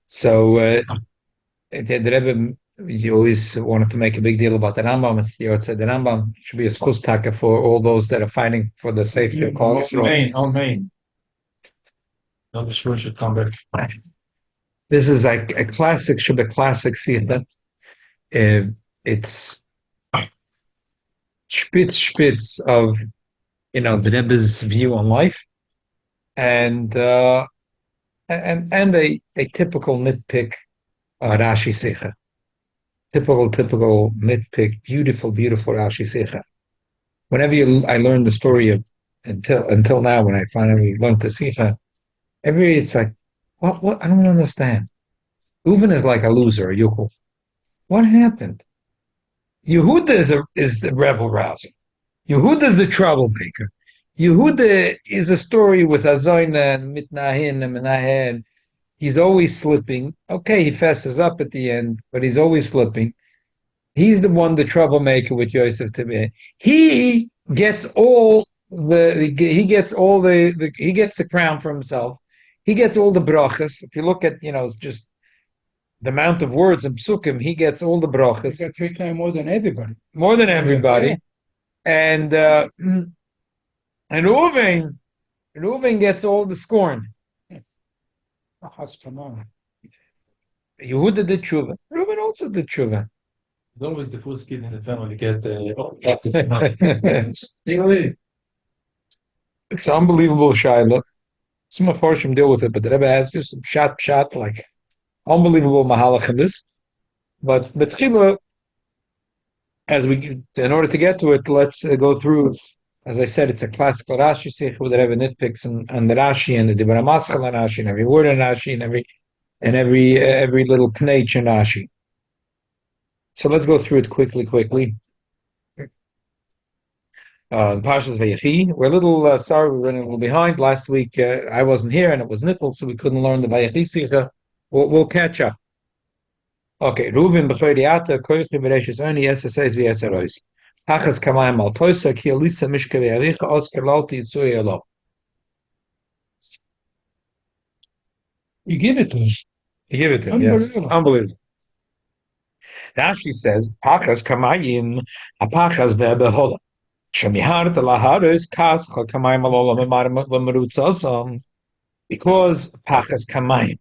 So the Rebbe, you always wanted to make a big deal about the Rambam. It's the Yotzei. The Rambam should be a schustake for all those that are fighting for the safety of Klal Yisrael. Amen. No, the shul should come back. This is like a classic, should be a classic Siyata. It's spitz of the Rebbe's view on life, and a typical nitpick Rashi Sikha. Typical nitpick, beautiful Rashi Sikha. Whenever I learned the story of until now, when I finally learned the Sikha, it's like, what? I don't understand. Reuben is like a loser, a yokel. What happened? Yehuda is the rebel rouser. Yehuda is the troublemaker. Yehuda is a story with Azoina and Mitnahin and Menahen. He's always slipping. Okay, he fesses up at the end, but he's always slipping. He's the troublemaker with Yosef Tibet. He gets he gets the crown for himself. He gets all the brachas. If you look at, just the amount of words in psukim, he gets all the brachas. He got 3 times more than everybody. More than everybody. Yeah. And Reuven gets all the scorn. Yehuda did tshuva. Reuven also did tshuva. It's always the first kid in the family to get the. It's unbelievable, Shaila. Some of Farshim deal with it, but the Rebbe has just shot, like unbelievable mahalach in this. But Betchila, in order to get to it, let's go through. As I said, it's a classical Rashi Sikh with the Rebbe nitpicks and the Rashi and the Dibra Maschal and Rashi and every word in Rashi and every little knech in Rashi. So let's go through it quickly. Parshas Vayechi. We're a little sorry, we're running a little behind. Last week I wasn't here and it was Nittel, so we couldn't learn the Vayechi Sikha. We'll catch up. Okay, Reuven b'choydiata koichi b'reishis oni SSAs v'yesarois. Hachas kamayim al toisa ki alisa mishke v'yaricha osker lalti yitzuri alo. You give it to us. You give it to him, yes. Unbelievable. Rashi says, Pachas kamayim apachas ve'behola. Shemihar laharis kas kamayim alola v'marutzasam. Because Pachas kamayim,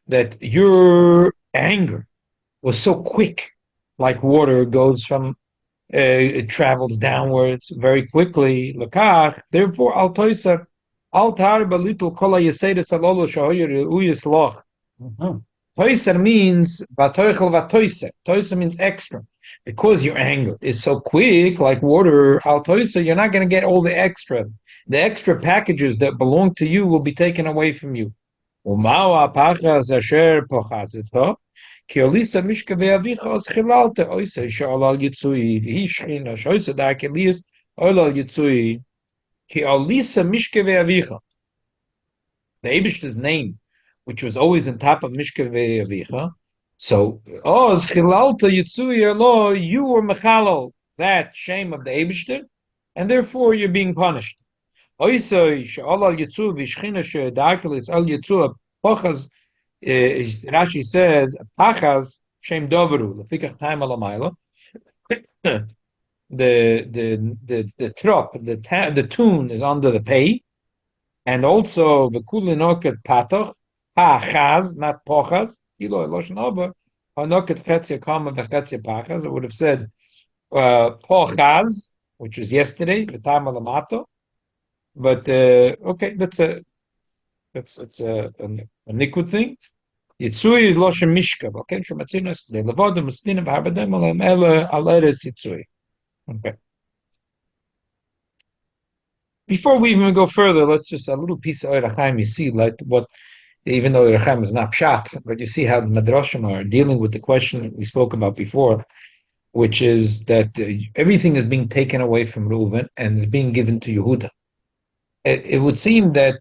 that your anger was so quick, like water goes from, it travels downwards very quickly. Lakach, therefore, al toisa, al tar balitl kola yesedes alolo shahoyer uyis loch. Toiser means vatoichel vatoiser. Toiser means extra. Because your anger is so quick, like water, al toiser, you're not going to get all the extra. The extra packages that belong to you will be taken away from you. Umao apachas asher pochazito. Ki olisa mishke ve'avicha os chilalte oisa sha'olal yitzui. Hi shchina shoisa da'ak elias olal yitzui. Ki olisa mishke ve'avicha. The Eibishter's name, which was always on top of mishke ve'avicha. So, os chilalte yitzui alo, you were mechalal, that shame of the Eibishter, and therefore you're being punished. Oisa sha'olal yitzui v'shchina she'da'ak elias olal yitzui pochaz. Rashi says, "Pachas shem doveru lefikach time alamayla." The trop, the tune is under the pay, and also the kulinoket patoch pachas, not pochas. Ilo eloshen oba hanoket chetzia kama v'chetzia pachas. I would have said pochas, which was yesterday, the time alamato. But okay, that's a nikud thing. Yitzui loshem mishka. Okay, shematzinas de levodim muslinim v'habedem alem ele aleres yitzui. Okay. Before we even go further, let's just a little piece of Erechaim. You see, like what, even though Erechaim is not pshat, but you see how the Madrashim are dealing with the question that we spoke about before, which is that everything is being taken away from Reuven and is being given to Yehuda. It would seem that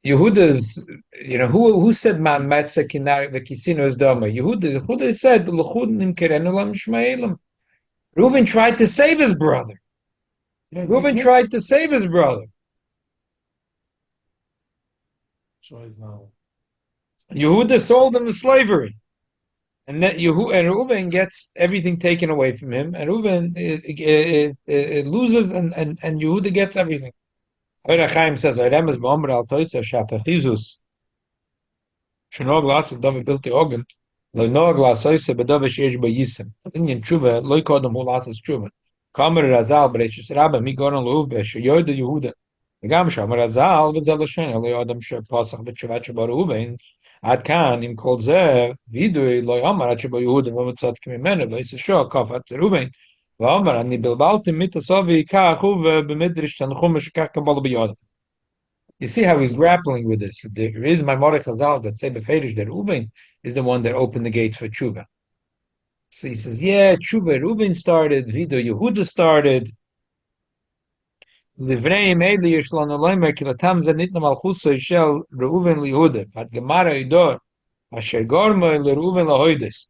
Yehuda's, who said "Man matzah kinar v'kisino is dama"? Yehuda said "L'chud nimkerenu l'mishmaelim." Reuven tried to save his brother. Reuven tried to save his brother. Choice now. Yehuda sold him to slavery. And that Reuven gets everything taken away from him, and Reuven it loses, and Yehuda gets everything. Oira Chaim says, "Oremes b'omer al toisa shapachizus shenog lasid davar bilti ogen lo nog lasoisa bedavar sheish bayisim inyan tshuva lo kodem hu lasas tshuva kamer Razal b'reichus rabba mi goron leuv sheyoyda Yehuda v'gam shamer Razal v'zel l'shen lo yodam shepasach b'tshuvat sheba Reuven עד כאן, עם כל זה, וידוי לא יאמר עד שבו יהודים ומצדקים ממנו, לא יסשו, קפץ ראובן, ואומר, אני בלבלתי מתסובי כך הוא ובמדרש תנחום שכך קבל ביודו. You see how he's grappling with this. There is my Morech Chazal that say beferish that Reuven is the one that opened the gate for tshuva. So he says, yeah, tshuva Reuven started, Vido Yehuda started. Livreim Eili Yishlon Aloymer Kilatam Zanitna Malchuso Yishel Reuven Lihuda. At Gemara Idor Asher Gorma LeReuven Lahoides.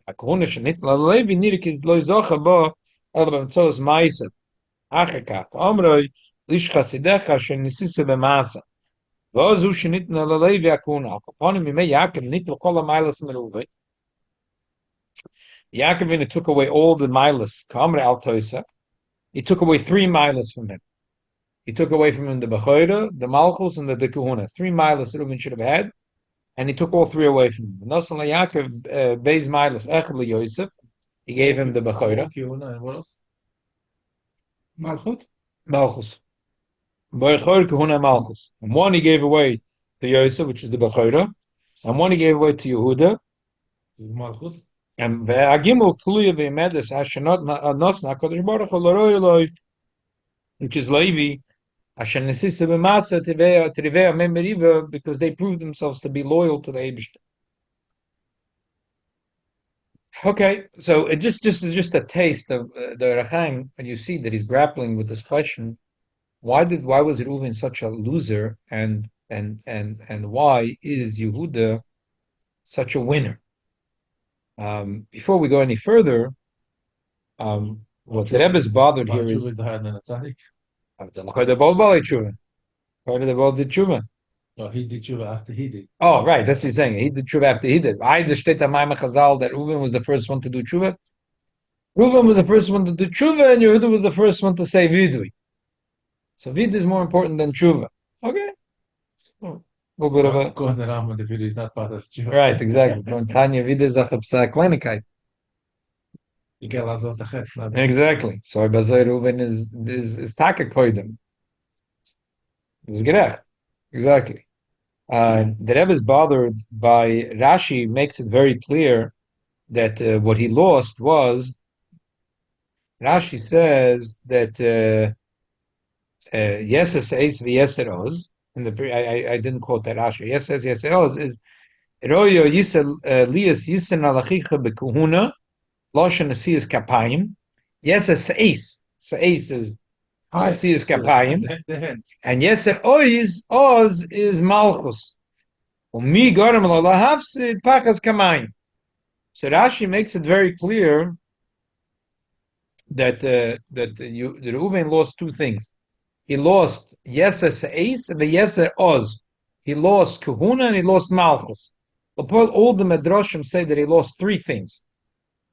Akuna Shanitna Lalevi Nirikis Lo Zocha Bo El Bamtzos Maisa. Achekak Omroi Lish Chasidecha Asher Nisisa B'Masa. Vozu Shanitna Lalevi Akuna. Akaponim Yimei Yaakov Nitla Kol HaMailas Mereuven. Yaakov took away all the milas. Kamre Al Toisa. He took away 3 milas from him. He took away from him the Bechoida, the Malchus, and the Kahuna. 3 milas Reuven should have had, and he took all 3 away from him. Nosan Yaakov Beis milas Echad Yosef. He gave him the Bechoida. Kahuna and what else? Malchut? Malchus. Bechoida, Kahuna, and Malchus. And 1 he gave away to Yosef, which is the Bechoida, and 1 he gave away to Yehuda. Malchus. And Agimel Tluya V'Yemedes Hashanot Nosna Kodesh Baruch Hu L'Roi Eloi, which is Levi, Hashem Nesisa B'Matzah Tivei Mem Meriva, because they proved themselves to be loyal to the Eibishter. Okay, so it just a taste of the Rechaim, and you see that he's grappling with this question: why was Reuven such a loser, and why is Yehuda such a winner? Before we go any further, what the Rebbe is bothered here is the higher than a tzaddik. No, he did tshuva after he did. Oh, right, that's what he's saying. He did tshuva after he did. I just state Maimon Chazal that Reuven was the first one to do tshuva. Reuven was the first one to do tshuva, and Yehuda was the first one to say vidui. So vidui is more important than tshuva. Okay. A little bit of a... According to Rambam, the vidui is not part of tshuva. Right, exactly. From Tanya, vidui is a kleinigkeit. You get lots of the head. Exactly. So Bazai Reuven is taka koidem. It's gerech. Exactly. The Rebbe is bothered by Rashi makes it very clear that what he lost was, Rashi says that yeses eis v'yeser oz, and I didn't quote that Rashi. Yeses yeser oz is royo yisel lias yisen alachicha bekuhuna loshen asiyas kapayim. Yeses eis is asiyas kapayim, and yeser oz is malchus. Umi gorem lo lahafsid pachas kamayim. So Rashi makes it very clear that the Reuven lost 2 things. He lost Yeses Eis and the Yeser Oz. He lost Kahuna and he lost Malchus. All the Medrashim say that he lost 3 things.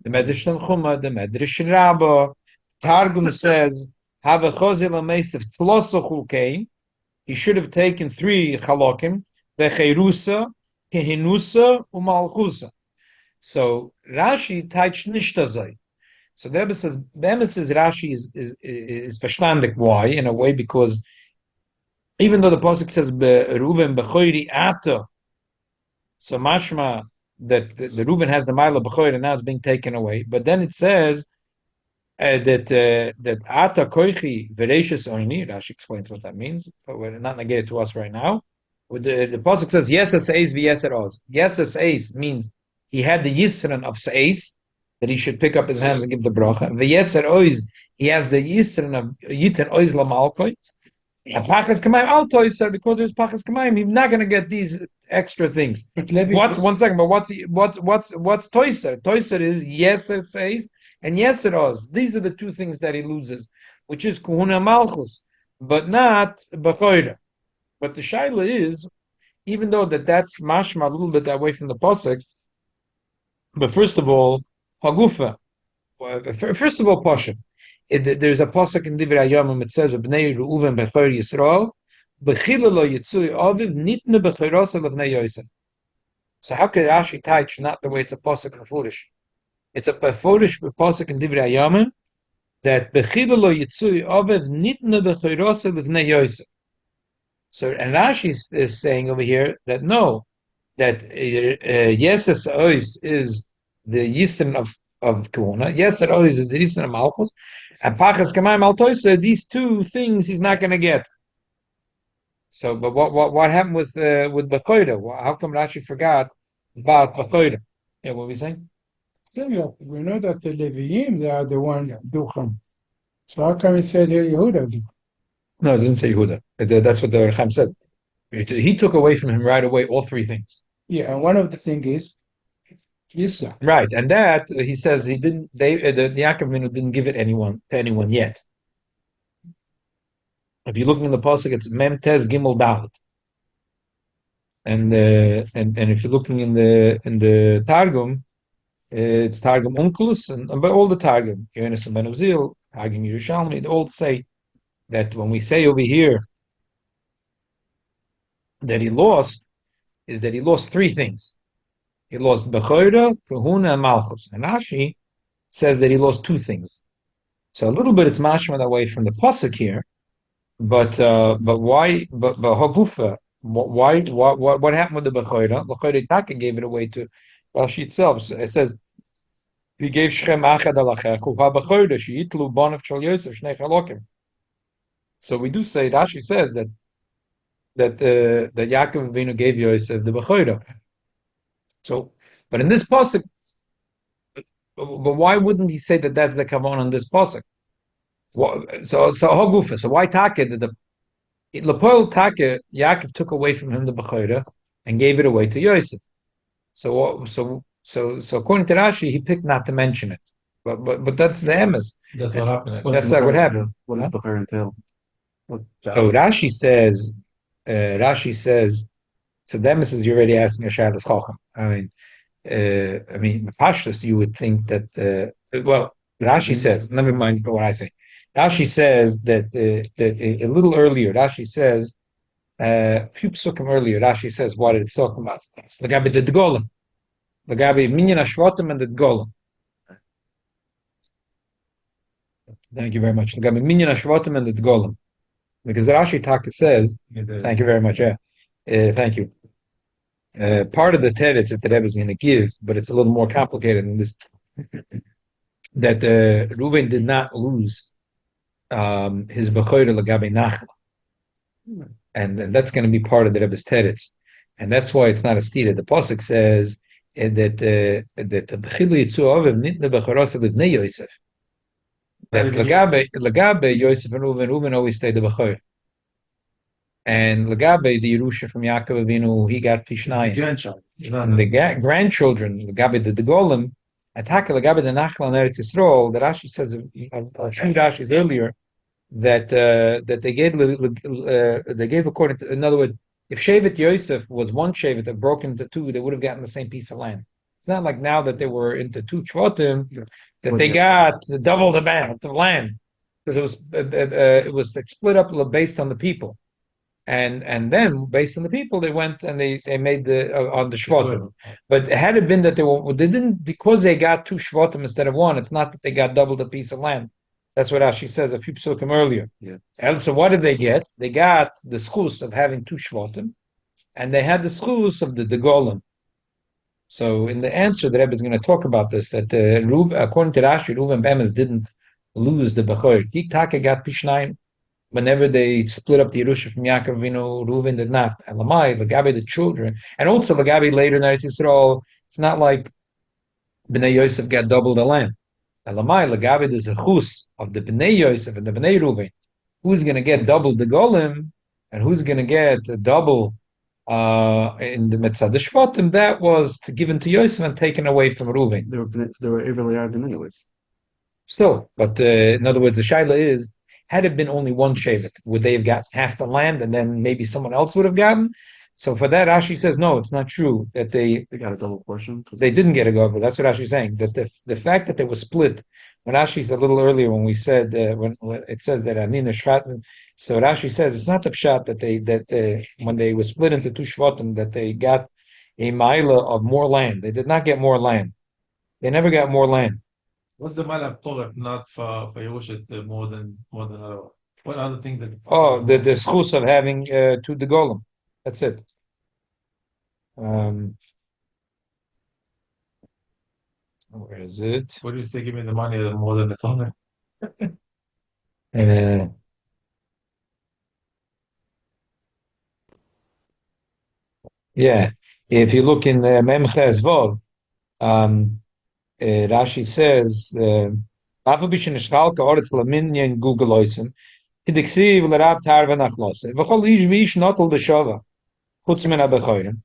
The Medrash Tanchuma, the Medrash Rabbah, Targum says, Have a Chozil Ameisiv Tlosochu came. He should have taken 3 Chalokim, Vecheirusa, Kehinusa, Umalchusa. So Rashi taich nishtazai. So the Rebbe says Rashi is verstandig. Why? In a way, because even though the pasuk says Reuven b'choiri ata, so mashma that the Reuven has the mila b'choiri and now it's being taken away. But then it says that ata koichi v'reishis oini. Rashi explains what that means, but we're not negated to us right now. The pasuk says yeses eis v'yeser oz. Yeses eis means he had the yisran of seis, that he should pick up his hands and give the bracha. The yeser oiz, he has the yisran of yitin oiz lamalkoi. And pachas kamayim al toiser, because there's pachas kamayim, he's not going to get these extra things. What's 1 second? But what's toiser? Toiser is yeser seis and yeser oz. These are the 2 things that he loses, which is kuhuna malchus, but not b'choira. But the shaila is even though that's mashma a little bit away from the pasuk. But first of all, hagufa. First of all, pasha. There's a pasuk in Divrei Hayamim. It says, "Bnei Reuven bechor Yisrael, bechila lo yitzui aviv nitne bechorasa levnei Yosef." So how could Rashi teach not the way it's a pasuk in Furish? It's a Furish pasuk in Divrei Hayamim that bechila lo yitzui aviv nitne bechorasa levnei Yosef. So, and Rashi is saying over here that no, that Yeses Ois is the Yisn of Kuhuna, Yeser Ois is the Yisn of Malchus, and Pachas Kamayim Altoisa, these two things he's not going to get. So, but what happened with Bechoida? How come Rashi forgot about Bechoida? Yeah, what were we saying? Yeah, we know that the Leviim, they are the one Ducham. So how come it said here Yehuda? No, it doesn't say Yehuda. That's what the Recham said. He took away from him right away all three things. Yeah, and one of the things is Yissa. Right, and that he says he didn't. The Yaakov Avinu didn't give it to anyone yet. If you're looking in the pasuk, it's Mem Tez Gimel Dalet, and if you're looking in the Targum, it's Targum Onkelos, and but all the Targum, Yonis and Ben Uzil, Targum Yerushalmi, they all say that when we say over here that he lost, is that he lost three things. He lost Bechoida, Kahuna, and Malchus. And Rashi says that he lost two things. So a little bit it's mashma away from the pasuk here, but why? But Hagufa, why? What happened with the Bechoida? Bechoida Taka gave it away to Rashi itself. So it says he gave Shem Achad Alachechu HaBechoida Sheitlu Bonav Shal Yosef Shnei Chalokim. So we do say Rashi says that Yaakov Avinu gave Yosef the Bechoida. So, but in this pasuk, but why wouldn't he say that that's the kavan on this pasuk? So Hagufa. So why Taka did the Lepoil Taka Yaakov took away from him the Bechoida and gave it away to Yosef. So according to Rashi, he picked not to mention it. But that's the emes. That's what happened. That's what happened. What does Bechoida entail? Oh, Rashi says. So the emes is you're already asking a shalas chacham. I mean, Pashtus, you would think that. Rashi says. Never mind what I say. Rashi says that a little earlier. Rashi says a few psukim earlier. Rashi says what it's talking about. Lagabi the Golem. Lagabi minyan ashvatim and the Golem. Thank you very much. Lagabi minyan ashvatim and the Golem. Because Rashi Taka says. Thank you very much. Yeah. Thank you. Part of the teretz that the Rebbe is going to give, but it's a little more complicated than this. That Reuven did not lose his Bechoida Lagabe Nachla, and that's going to be part of the Rebbe's teretz, and that's why it's not a stira. The pasuk says that Bechili Yitzu Aviv Nitne Bechorasa Livnei Yosef. That Lagabe Yosef and Reuven always stayed the Bechoida. And Lagabe, the Yerusha from Yaakov Avinu, he got Pishnayim. And the grandchildren, Lagabe the Golem, attack Lagabe the Nachla on Eretz Yisrael. The Rashi says, a few Rashis earlier, that they gave according to, in other words, if Shevet Yosef was one Shevet that broke into two, they would have gotten the same piece of land. It's not like now that they were into two Shvatim that they got double the amount of land, because it was split up based on the people. And then based on the people, they went and they made the on the shvatim. But had it been that they didn't, because they got two shvatim instead of one, it's not that they got double the piece of land. That's what Rashi says a few psukim earlier. Yeah. And so what did they get? They got the schus of having two shvatim, and they had the schus of the golem. So in the answer, the Rebbe is going to talk about this, that according to Rashi, Reuven Bemes didn't lose the Bechor. Taka got Pishnayim. Whenever they split up the Yerusha from Yaakov Avinu, Reuven did not. Elamai, Lagabe, the children, and also Lagabe later in Eretz Yisrael, it's not like Bnei Yosef got double the land. Elamai, Lagabe, there's a chus of the Bnei Yosef and the Bnei Reuven. Who's going to get double the Golem, and who's going to get double in the Mitzvah the Shvatim? That was given to Yosef and taken away from Reuven. They were evenly argued anyways. Still, but in other words, the shaila is, had it been only one shevet, would they have got half the land and then maybe someone else would have gotten? So for that, Rashi says no, it's not true that They got a double portion. they didn't get a go. That's what Rashi's saying. That the fact that they were split. When Rashi's a little earlier when we said when it says that Anina Shratin, so Rashi says it's not the pshat that when they were split into two shvatim that they got a mila of more land. They did not get more land. They never got more land. What's the Malab Torah not for Yerusha more than what other thing that? Oh, the schus of having two the golem. That's it. Where is it? What do you say? Give me the money more than the Torah. Yeah, if you look in Memches Vov, Rashi says, "Afu bishin ishchalka oretz laminyan gugeloisim, hidiksiv lerab tarva nachlose. V'chol ish v'ish notel b'shova, chutz min habechorim."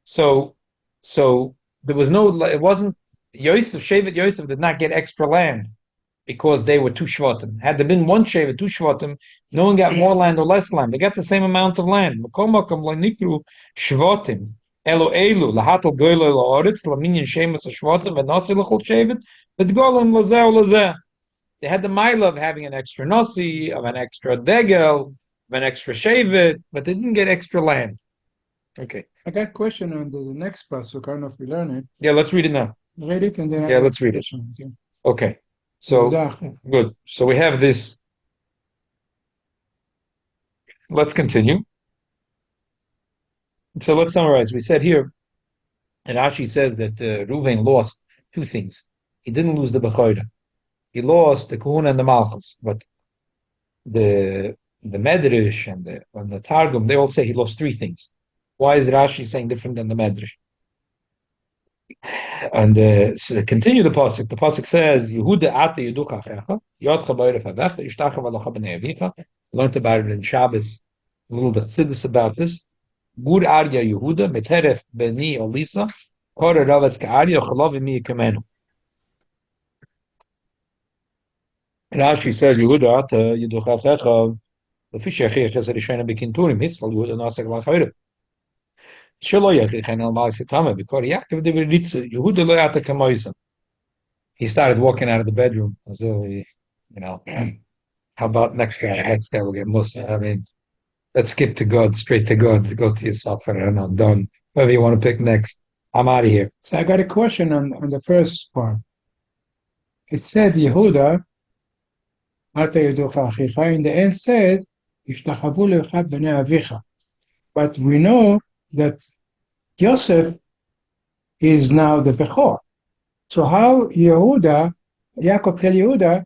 So there was no. It wasn't Yosef. Shevet Yosef did not get extra land because they were two shvatim. Had there been one shevet, two shvatim, no one got more land or less land. They got the same amount of land. Makom nikru shvatim. Elo elu lahatel goylo laaretz laminyan shemus shvatim v'nasi l'chol shevet v'dgolem lazeh lazeh. They had the mile of having an extra nasi, of an extra degel, of an extra shevet, but they didn't get extra land. Okay. I got a question on the next pasuk. I don't know if we learn it. Yeah, let's read it now. Read it and then. Yeah, let's read it. Okay. So good. So we have this. Let's continue. So let's summarize. We said here, and Rashi says that Reuven lost two things. He didn't lose the Bechoida. He lost the Kahuna and the Malchus. But the Medrash and the Targum, they all say he lost three things. Why is Rashi saying different than the Medrash? And so continue the pasuk. The pasuk says, "Yehuda ata yeducha achecha, yodcha b'orev havecha, yishtacha v'alocha b'nei avicha." Learned about it in Shabbos. A little chassidus about this. Gur arya Yehuda meteref beni olisa, kore ravetz ka'arya chalav mi kamenu. Rashi says, "Yehuda ata yeducha achecha, lefi shechir chesed yishayna b'kinturim hitzchal Yehuda nasek v'achayrev." He started walking out of the bedroom as though how about next guy? Next guy will get Muslim. I mean, let's skip to God, straight to God, go to yourself, and I'm done. Whoever you want to pick next, I'm out of here. So I got a question on the first part. It said Yehuda, in the end said, but we know that Yosef is now the Bechor. So how Yehuda, Yaakov tell Yehuda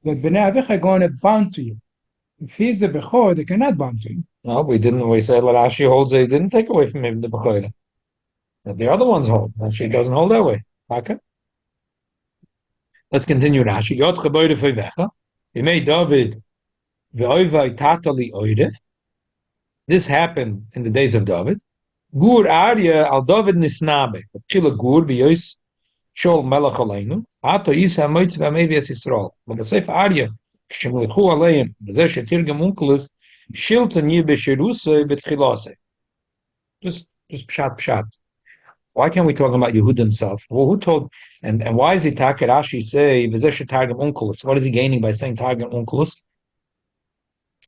that Bnei Avicha are going to bound to you? If he's the Bechor, they cannot bound to him. No, we didn't. We said Rashi holds they didn't take away from him the Bechor. The other ones hold. Rashi doesn't hold that way. Okay. Let's continue Rashi. Yot cheboyre feivecha. Yimei David ve'oivai tatali oiref. This happened in the days of David. Gur Arya al David nisnabe. Chila gur b'yois shol melech aleinu. Ato yisa moitz v'amevias Yisrael. But the Sefer Arya shemlichu aleim b'zeh shetirgem unkelis shilton yi b'shiruse b'tchilase. Just pshat. Why can't we talk about Yehuda himself? Well, who told? And why is he Rashi say b'zeh shetirgem unkelis? What is he gaining by saying targem unkelis?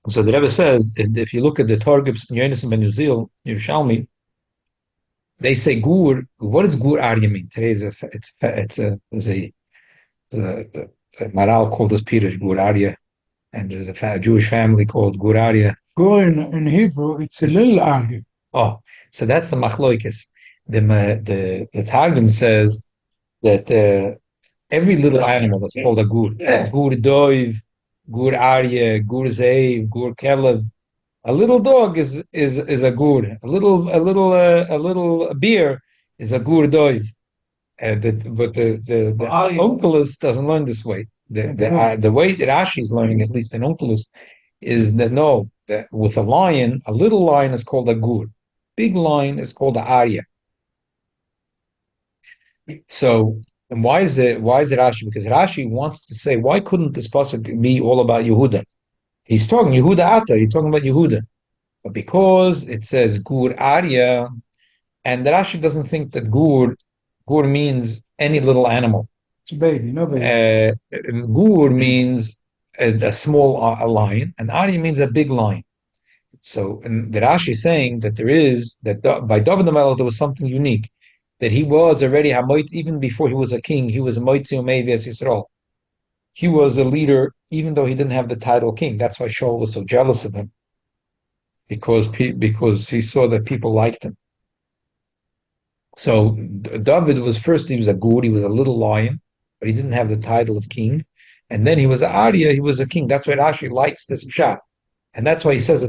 So the Rebbe says, if you look at the Targums in Yonis and Ben Uzil, Yerushalmi, they say gur. What does gur arya mean? Today there's a maral called as Pirush gur arya, and there's a Jewish family called gur arya. Gur in Hebrew, it's a little arya. Oh, so that's the machloikis. The Targum says that every little animal is called a gur. Gur doiv, gur arya, gur zeiv, gur kelev. A little dog is a gur. A little beer is a gur doiv. But the Onkelos doesn't learn this way. The way that Rashi is learning, at least in Onkelos, is that with a lion, a little lion is called a gur. Big lion is called a arya. So, and why is it Rashi? Because Rashi wants to say, why couldn't this pasuk be all about Yehuda? He's talking Yehuda Ata. He's talking about Yehuda. But because it says gur arya, and the Rashi doesn't think that gur means any little animal. It's a baby, no baby. Gur means a small lion, and arya means a big lion. So, and the Rashi is saying that by David the Melech there was something unique, that he was already Hamoit even before he was a king. He was a Moitzi Umevias Yisrael. He was a leader even though he didn't have the title king. That's why Shaul was so jealous of him, because he saw that people liked him. So David was first, he was a gur, he was a little lion, but he didn't have the title of king. And then he was an Arya, he was a king. That's why Rashi likes this pshat. And that's why he says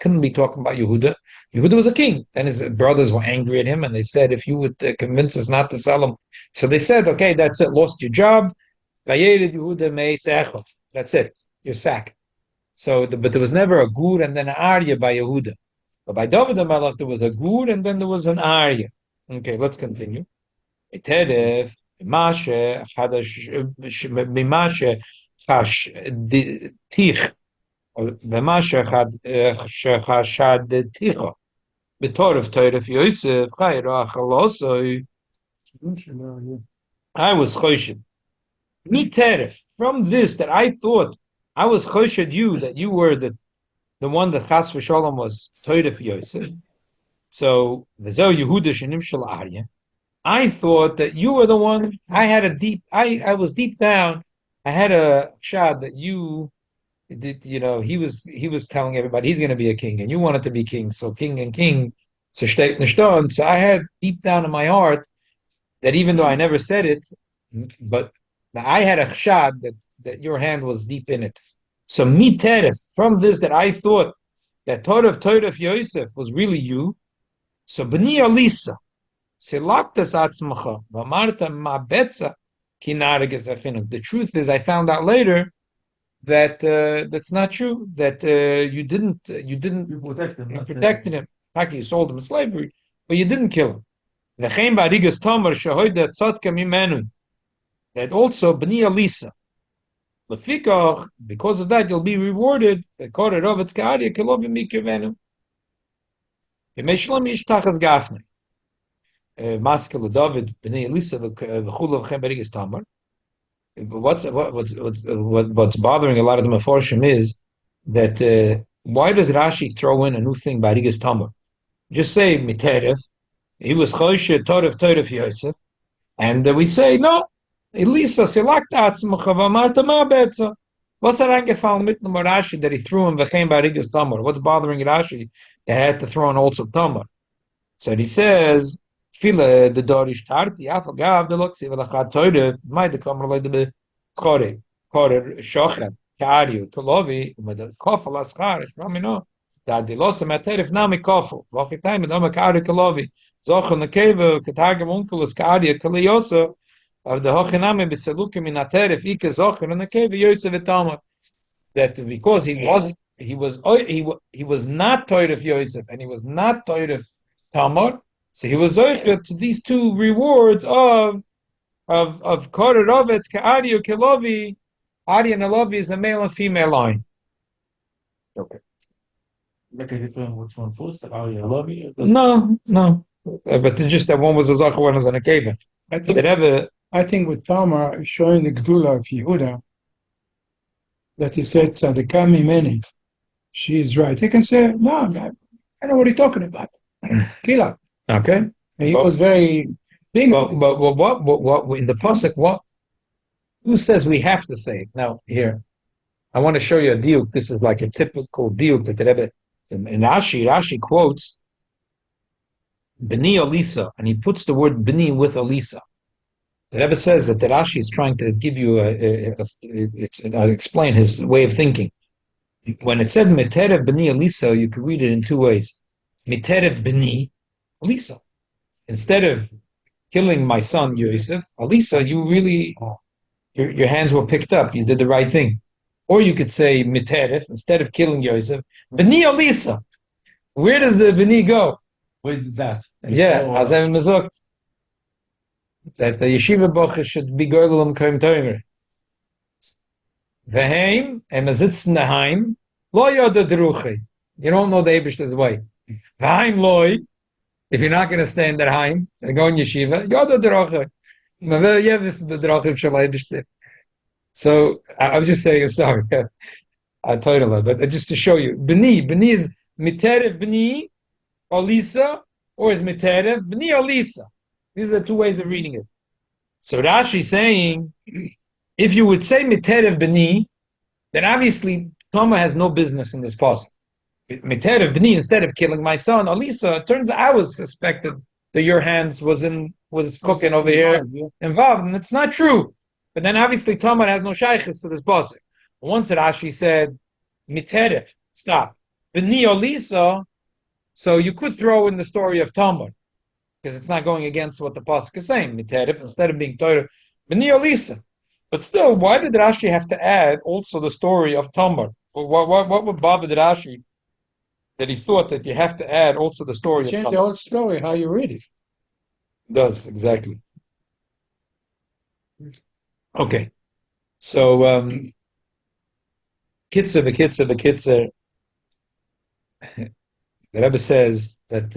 couldn't be talking about Yehuda. Yehuda was a king. Then his brothers were angry at him and they said, if you would convince us not to sell him. So they said, okay, that's it, lost your job. Yehuda. That's it, you're sacked. So, but there was never a gur and then an Arya by Yehuda. But by David the Melech, there was a gur and then there was an Arya. Okay, let's continue. Teref, Mashe, Mimashe, Chash, Tich, Mimashe, Chashad, Ticha, Betoref, Teref, Yosef, Chayra, Chalosoi. I was choshed. Me teref, from this that I thought I was choshed you, that you were the one that Chas v'Shalom was Teref Yosef. So, V'zeh Yehuda shenim shel Arya. I thought that you were the one. I was deep down. I had a shot that you did. He was telling everybody he's going to be a king, and you wanted to be king. So king and king, so steht nicht da. So I had deep down in my heart that even though I never said it, but I had a shot that your hand was deep in it. So mi teref, from this that I thought that Torah Yosef was really you. So b'ni Alisa. The truth is, I found out later that that's not true. That you protected him. You sold him in slavery, but you didn't kill him. That also b'ni Alisa. Because of that, you'll be rewarded. Maskel David b'nei Elisa v'chulav chem berigas tamar. What's bothering a lot of the Meforshim is that why does Rashi throw in a new thing by berigas tamar? Just say miteref. He was choshe Toref Yosef, and we say no. Elisa selakta atzmacha v'amarta ma betza. What's that angefallen mit the Rashi that he threw in v'chem berigas tamar? What's bothering Rashi? They had to throw in also tamar. So he says. Viele the Dorish Tarti, Afagav, the Luxi, Velachat Toide, might the Kamar like the Kore, Shochet, Kario, Tolovi, with the Kofel Askar, Ramino, that the loss of Materif Nami Kofel, Wachitam, and Omakari Kalovi, Zochen the Cave, Katagam Uncle, Skaria, Kalioso, of the Hochinami, Bisalukim in Aterif, Ika Zochen, and the Cave, Yosef Etama, that because he was not Toid of Yosef, and he was not Toid of Tamar. So he was zoichet to these two rewards of Korer Rovetz Ka'adi or Kelovi. Adi and Elovi is a male and female line. Okay. Like a different which one first, Ari and Lovi? No. But just that one was a zocher, one was an akeva. I think with Tamar showing the Gvula of Yehuda, that he said Tzadikah Mimeni, she is right. He can say, no, I know what he's talking about. Kila. Okay. And he was very big. But what in the pasuk? Who says we have to say it? Now here, I want to show you a diuk. This is like a typical diuk that the Rebbe in Rashi quotes B'ni Elisa, and he puts the word B'ni with Elisa. The Rebbe says that the Rashi is trying to give you explain his way of thinking. When it said Miterev B'ni Elisa, you could read it in two ways. Miterev B'ni Elisa. Instead of killing my son Yosef, Elisa, you really your hands were picked up. You did the right thing. Or you could say Miteref, instead of killing Yosef, B'ni Elisa. Where does the B'ni go? Where's that? Yeah, Hazem Mazukt. That the yeshiva boche should be Gergelim Kaim Toimer. Veheim, and sitzen daheim, lo yoda deruche. You don't know the Eibishter's way. V'haim loy, if you're not going to stay in the Haim and go in yeshiva, you're the Drache. Yeah, this is the Drache of Eibishter. So I was just saying, sorry, I told you, but just to show you, B'ni is Miterev B'ni, or Lisa, or is Miterev B'ni or Lisa. These are two ways of reading it. So Rashi is saying, if you would say Miterev B'ni, then obviously Toma has no business in this passage. Miterev B'ni, instead of killing my son, or Lisa, it turns out I was suspected that your hands was cooking over here involved, and it's not true. But then obviously Toma has no shaykhis to this passage. Once Rashi said Miterev, stop, B'ni or Lisa, so you could throw in the story of Tamar, because it's not going against what the pasuk is saying. Miteref, instead of being Torah, B'ni or Lisa. But still, why did Rashi have to add also the story of Tamar? What would bother Rashi that he thought that you have to add also the story of Tamar? Change the whole story, how you read it. It does, exactly. Okay. So, Kitzer, the Rebbe says that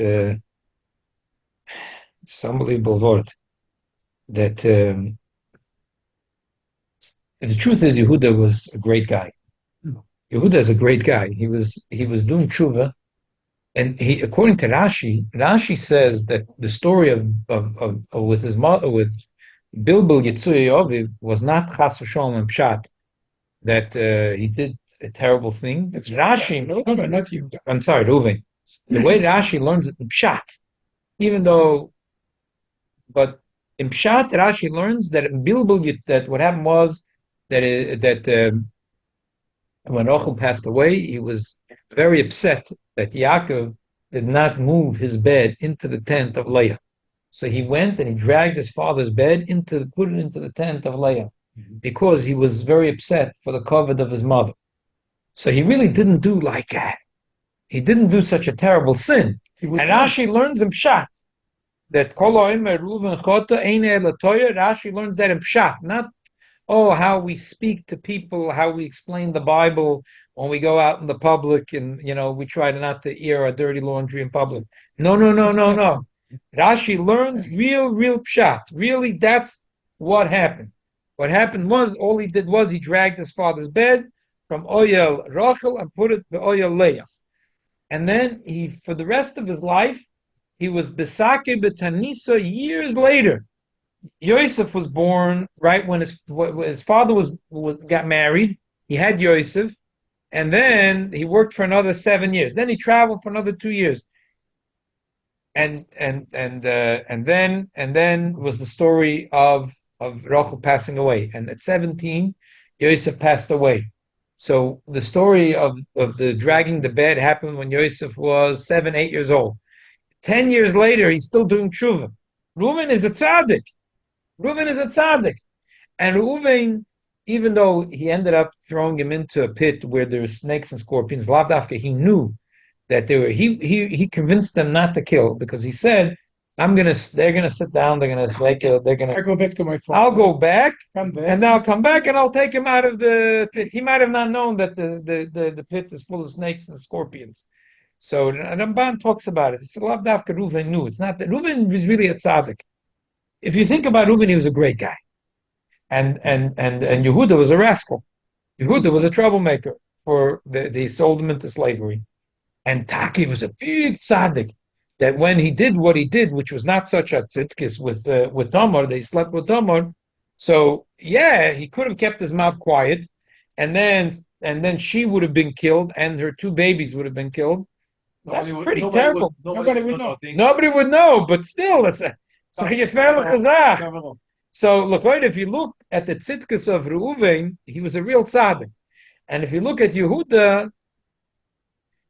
it's unbelievable word that the truth is Yehuda was a great guy. Yehuda is a great guy. He was doing tshuva, and he, according to Rashi says that the story of with his mother, with Bilbil Yitzui Yoviv, was not chas v'sholom and pshat, that he did a terrible thing. It's Rashi. No, not Yehuda. I'm sorry, Reuven. The way Rashi learns it in pshat, even though, but in pshat Rashi learns that in Bilbil, that what happened was that when Rachel passed away, he was very upset that Yaakov did not move his bed into the tent of Leah. So he went and he dragged his father's bed put it into the tent of Leah, because he was very upset for the covet of his mother. So he really didn't do like that. He didn't do such a terrible sin. And Rashi learns in Pshat that Rashi learns that in Pshat, not how we speak to people, how we explain the Bible when we go out in the public, and we try not to air our dirty laundry in public. No. Rashi learns real Pshat. Really, that's what happened. What happened was, all he did was he dragged his father's bed from Oyel Rachel and put it to Oyel Leah. And then for the rest of his life, he was Besake Betanisa. Years later, Yosef was born right when his father got married. He had Yosef, and then he worked for another 7 years. Then he traveled for another 2 years. And then was the story of Rachel passing away. And at 17, Yosef passed away. So the story of the dragging the bed happened when Yosef was 7, 8 years old. 10 years later, he's still doing tshuva. Reuven is a tzaddik. And Reuven, even though he ended up throwing him into a pit where there were snakes and scorpions, Lavdafka, he knew that he convinced them not to kill, because he said, they're gonna sit down, they're gonna I go back to my phone. I'll go back, Come back. and I'll come back and I'll take him out of the pit. He might have not known that the pit is full of snakes and scorpions. So Ramban talks about it. It's Lav Dafka Reuven knew. It's not that Reuven was really a tzaddik. If you think about Reuven, he was a great guy. And Yehuda was a rascal. Yehuda was a troublemaker. They sold him into slavery. And Taki was a big tzaddik, that when he did what he did, which was not such a tzidkis with Tamar, they slept with Tamar. So yeah, he could have kept his mouth quiet, and then she would have been killed, and her 2 babies would have been killed. That's pretty terrible. Nobody would know. Nobody would know, but still, it's a so look, if you look at the tzidkis of Reuven, he was a real tzaddik, and if you look at Yehuda,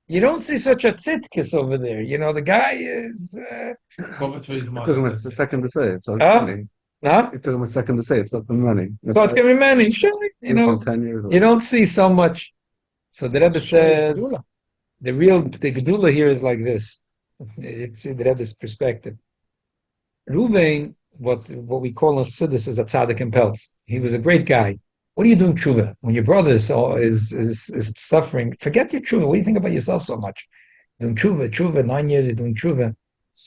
you don't see such a tzidkis over there. The guy is. It took him a second to say it, so it's funny. It took him a second to say it, so it's many. So it's going to be many. Sure, 10 years old. You don't see so much. So the Rebbe says the Gedula here is like this. It's in the Rebbe's perspective. Reuven, what we call in Chassidus, is a tzaddik in pelts. He was a great guy. What are you doing tshuva? When your brother is suffering, forget your tshuva. What do you think about yourself so much? Doing tshuva, 9 years you're doing tshuva.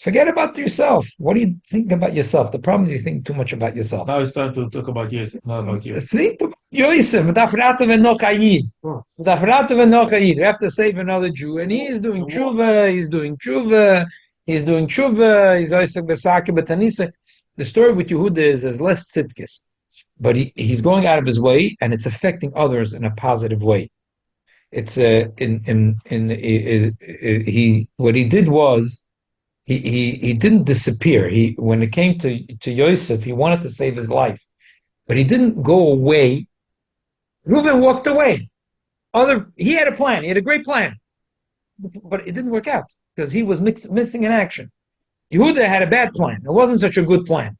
Forget about yourself. What do you think about yourself? The problem is you think too much about yourself. Now it's time to talk about Yosef, not about you. Think Yosef, we have to save another Jew, and he is doing tshuva, he's Yosef Besaki Betanisa. The story with Yehuda is less tzidkis, but he's going out of his way, and it's affecting others in a positive way. It's what he did was he didn't disappear. When it came to Yosef, he wanted to save his life, but he didn't go away. Reuven walked away. He had a plan. He had a great plan, but it didn't work out because he was missing in action. Yehuda had a bad plan. It wasn't such a good plan.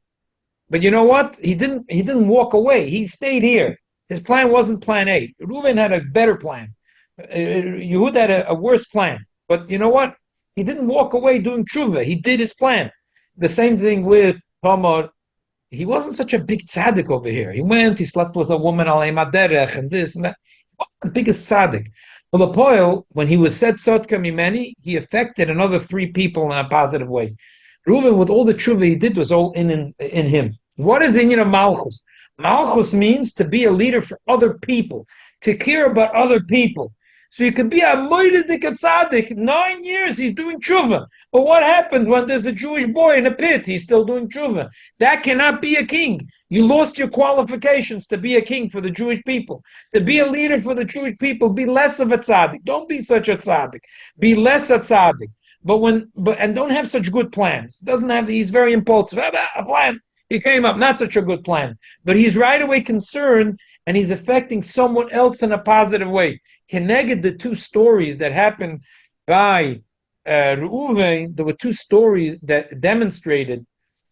But you know what? He didn't walk away. He stayed here. His plan wasn't plan A. Reuven had a better plan. Yehuda had a worse plan. But you know what? He didn't walk away doing tshuva. He did his plan. The same thing with Tamar. He wasn't such a big tzaddik over here. He went, he slept with a woman, alei maderech, and this and that. He wasn't the biggest tzaddik. But the poil, when he was said Sotka Mimeni, he affected another 3 people in a positive way. Reuven, with all the tshuva he did, was all in him. What is the meaning of Malchus? Malchus means to be a leader for other people, to care about other people. So you can be a moededik tzaddik. 9 years he's doing tshuva. But what happens when there's a Jewish boy in a pit? He's still doing tshuva. That cannot be a king. You lost your qualifications to be a king for the Jewish people. To be a leader for the Jewish people, be less of a tzaddik. Don't be such a tzaddik. Be less a tzaddik. And don't have such good plans. He's very impulsive. A plan. He came up, not such a good plan. But he's right away concerned, and he's affecting someone else in a positive way. Connected the 2 stories that happened by Reuven, there were 2 stories that demonstrated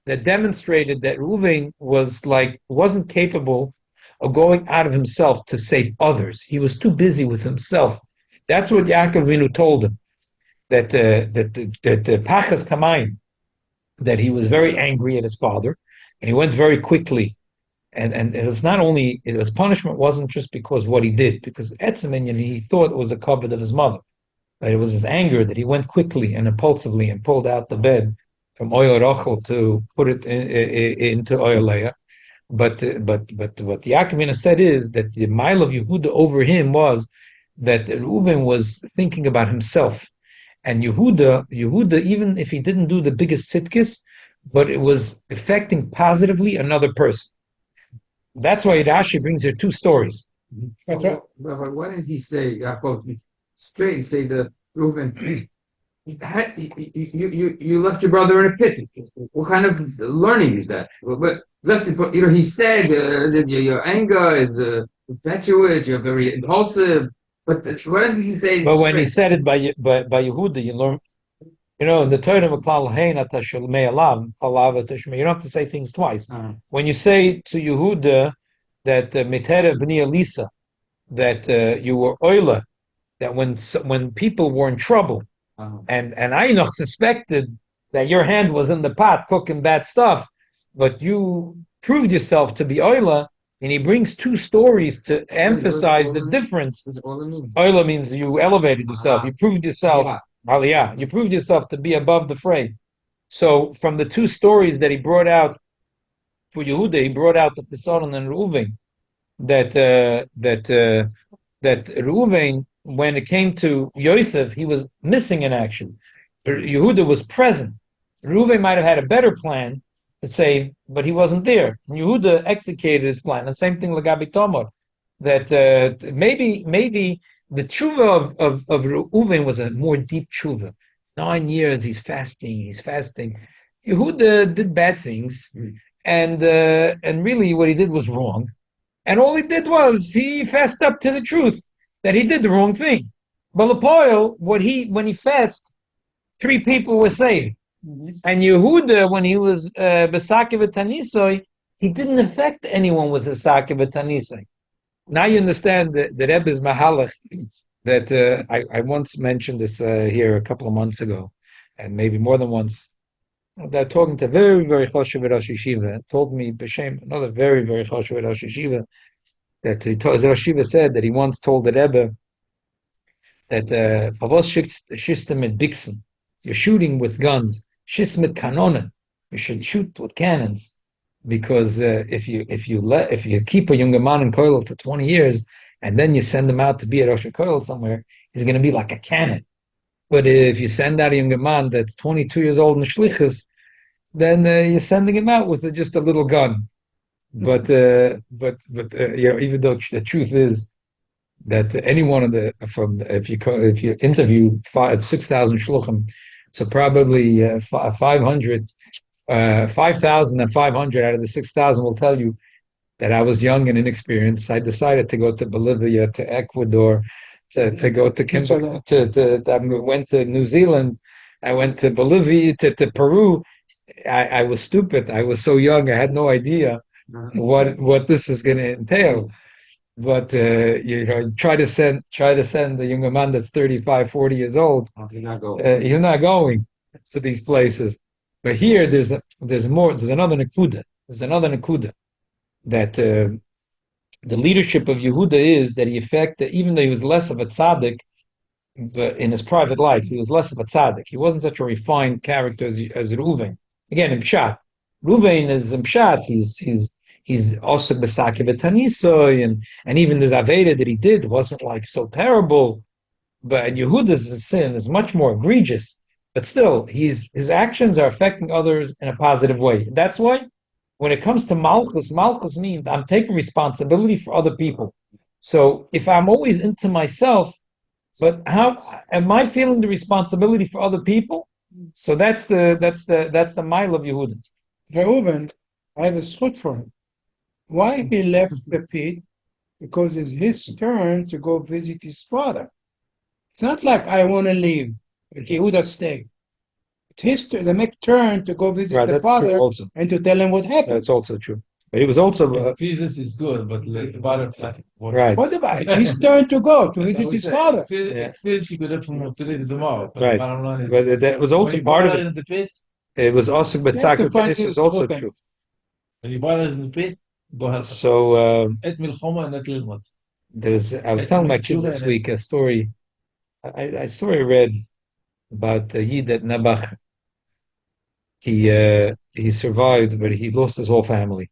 that Reuven wasn't capable of going out of himself to save others. He was too busy with himself. That's what Yaakov Avinu told him. That Pachas Kamayim, that he was very angry at his father, and he went very quickly. And it was not only, his punishment wasn't just because what he did, because Etzemin, he thought it was the covet of his mother. But it was his anger that he went quickly and impulsively and pulled out the bed from Oil Rachel to put it into Oil Leah. But what Yaakov said is that the mile of Yehuda over him was that Reuven was thinking about himself. And Yehuda, even if he didn't do the biggest tzidkis, but it was affecting positively another person. That's why Rashi brings here 2 stories. But why didn't he say, straight, say that Reuven, you left your brother in a pit? What kind of learning is that? But he said that your anger is impetuous, you're very impulsive. But why didn't he say? But when he said it by Yehuda, you learn. In the Torah, you don't have to say things twice. When you say to Yehuda that Mitera b'ni Elisa, that you were oila, that when people were in trouble, and I suspected that your hand was in the pot cooking bad stuff, but you proved yourself to be oila, and he brings 2 stories to emphasize the difference. Oila means you elevated yourself, you proved yourself. Aliyah, you proved yourself to be above the fray. So from the 2 stories that he brought out for Yehuda, he brought out the Pesaron and Reuven, that Reuven, when it came to Yosef, he was missing in action. Yehuda was present. Reuven might have had a better plan to save, but he wasn't there. And Yehuda executed his plan. And same thing Lagabi Tomar, that maybe the tshuva of Reuven was a more deep tshuva. 9 years he's fasting. Yehuda did bad things, and really what he did was wrong. And all he did was he fessed up to the truth that he did the wrong thing. But Lepoil, when he fasted, 3 people were saved. And Yehuda, when he was Besaki v'Tanisoi, he didn't affect anyone with Besaki v'Tanisoi. Now you understand the Rebbe's Mahalach that I once mentioned this here a couple of months ago, and maybe more than once. They're talking to very, very Choshev Rosh Yeshiva, told me B'Shem, another very, very Choshev Rosh Yeshiva, that Rosh Yeshiva said that he once told the Rebbe that Pavos Shistem mit Bixen, you're shooting with guns, Shis mit Kanonen, you should shoot with cannons, because if you keep a younger man in Koil for 20 years and then you send him out to be at Rosh Koil somewhere, he's going to be like a cannon. But if you send out a younger man that's 22 years old in Shlichus, then you're sending him out with just a little gun. But even though the truth is that any one of if you interview 6,000 shluchim, so probably 5,500 out of the 6,000 will tell you that I was young and inexperienced. I decided to go to Bolivia, to Ecuador, to go to I went to New Zealand, I went to Bolivia, to Peru. I was stupid. I was so young. I had no idea what this is going to entail. But try to send the younger man that's 35, 40 years old. You're not going to these places. But here, there's another nekuda. There's another nekuda that the leadership of Yehuda is that he even though he was less of a tzaddik, but in his private life, he was less of a tzaddik. He wasn't such a refined character as Reuven. Again, in Pshat, Reuven is in Pshat. He's also besake betanisoy, and even the zaveda that he did wasn't like so terrible. But Yehuda's sin is much more egregious. But still, his actions are affecting others in a positive way. That's why, when it comes to Malchus means I'm taking responsibility for other people. So if I'm always into myself, but how am I feeling the responsibility for other people? So that's the mile of Yehuda. Reuven, I have a schut for him. Why he left the pit? Because it's his turn to go visit his father. It's not like I want to leave. Yehuda stay. It's his turn. They make turn to go visit the father and to tell him what happened. That's also true. But he was also Jesus is good, but the butterfly. Right. What about it? His turn to go to visit his father. Since you could have from today to tomorrow. Right. But that was also part of it. It was also this is also true. When you bother in the pit, go ahead. So Et milchoma and et lilmot. I was telling my kids this week a story. I read about Yid at Nabach. He survived, but he lost his whole family,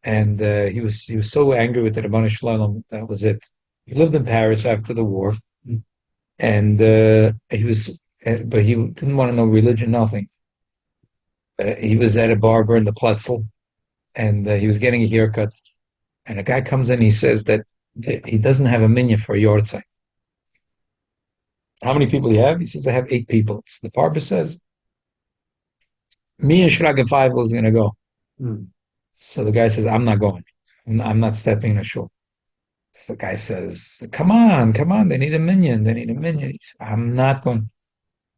and he was so angry with the Rabbanu Shalom. That was it. He lived in Paris after the war, and but he didn't want to know religion, nothing. He was at a barber in the Pletzel, and he was getting a haircut, and a guy comes in. He says that he doesn't have a minyan for a yortzeit. How many people do you have? He says, I have 8 people. So the barber says, me and Shraga Feivel is going to go. So the guy says, I'm not going. I'm not stepping in a shul. So the guy says, come on. They need a minyan. He says, I'm not going.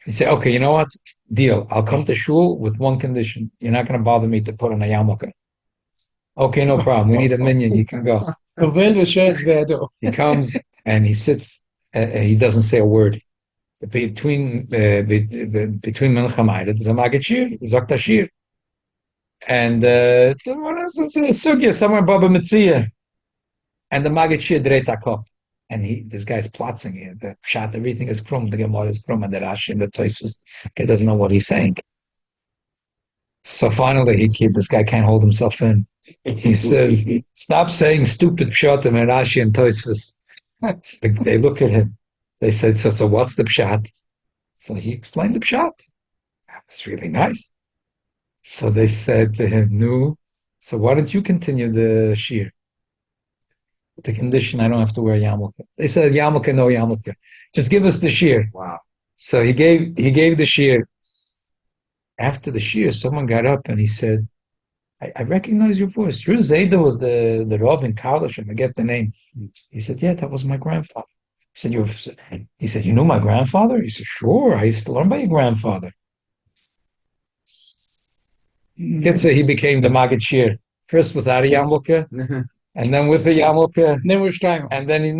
He said, okay, you know what? Deal. I'll come to shul with one condition. You're not going to bother me to put on a yarmulke. Okay, no problem. We need a minyan. You can go. He comes and he sits. He doesn't say a word. Between Melchamayda, there's a Magachir, Zoktashir. And Sugya, somewhere Baba Mitzia. And the Magachir Dreitakop. And this guy's plotzing here. The Pshat, everything is krum, the Gemara is krum, and the Rashi and the Tosfos, he doesn't know what he's saying. So finally, this guy can't hold himself in. He says, stop saying stupid Pshatim and Rashi and Tosfos. They look at him. They said, so what's the pshat? So he explained the pshat. That was really nice. So they said to him, no, so why don't you continue the shir? With the condition I don't have to wear yarmulke. They said, yarmulke, no yarmulke. Just give us the shir. Wow. So he gave the shir. After the shir, someone got up and he said, I recognize your voice. Your Zayda was the Rav in college, and I get the name. He said, yeah, that was my grandfather. He said, you know my grandfather? He said, sure, I used to learn by your grandfather. He became the Maggid Shir. First without a yarmulke, and then with a yarmulke. And then he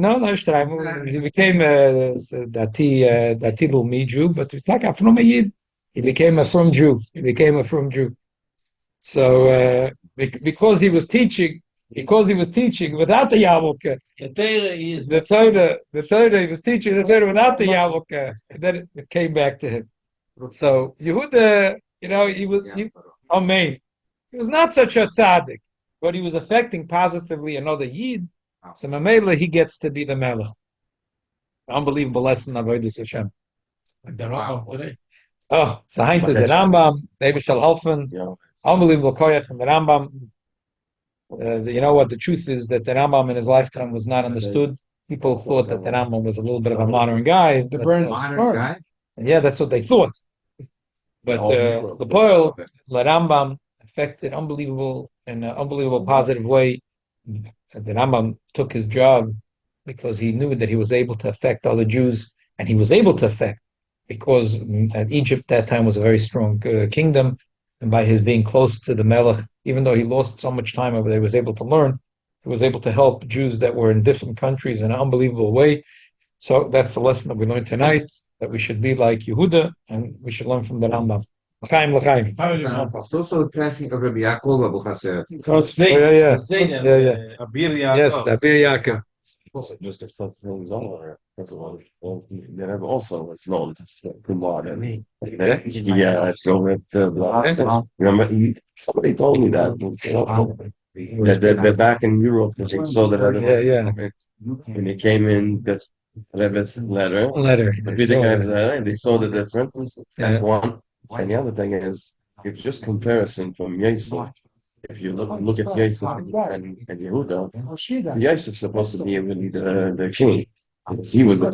became a Dati Lumi Jew, but it's like from a Yid. He became a from Jew. So because he was teaching, because he was teaching without the yarmulke. The Torah, he was teaching the Torah without the yarmulke, and then it came back to him. So Yehuda, he was Amen. He was not such a tzaddik, but he was affecting positively another yid. So Mamela, he gets to be the melech. Unbelievable lesson of Avodas Hashem. Like the Rambam today. Oh, Sahaint is the Rambam, Maybe shall helfen. Unbelievable koyach from the Rambam. You know what? The truth is that the Rambam in his lifetime was not understood. People thought that the Rambam was a little bit of a modern guy. The burn Modern guy? Yeah, that's what they thought. But the Poel, the Rambam, affected unbelievable in an unbelievable positive way. The Rambam took his job because he knew that he was able to affect other Jews, and he was able to affect because Egypt at that time was a very strong kingdom, and by his being close to the Melech, even though he lost so much time over there, he was able to learn. He was able to help Jews that were in different countries in an unbelievable way. So that's the lesson that we learned tonight, that we should be like Yehuda, and we should learn from the Rambam. L'chaim, l'chaim. It's also passing of Rabbi Yaakov Abu Chaser. Yes, the Abir Yaakov. Just to fuck things over. They have also it's known as Kumar. Yeah, so remember somebody told me that they're back in Europe because they saw that when they came in the Rebbe's letter. And they saw the difference. That's one. And the other thing is it's just comparison from Yosef. If you look at Yosef and Yehuda, Yosef's supposed to be really the king. He was the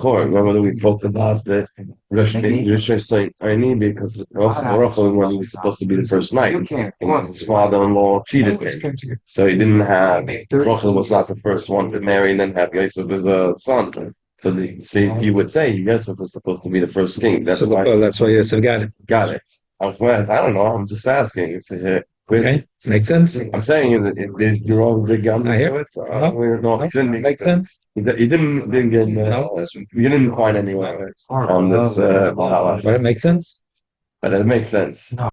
Chor. Remember we talked about the Rosh Hashanah because Rachel when he was supposed to be the first knight, and his father-in-law cheated him, so he didn't have. Rachel was not the first one to marry, and then have Yosef as a son. So you would say Yosef was supposed to be the first king. That's why Yosef got it. Got it. I don't know. I'm just asking. It's okay, makes sense. I'm saying is that you're all the gun. I hear it. Makes sense. You didn't get you didn't find anywhere on this. But it makes sense. But it makes sense. No.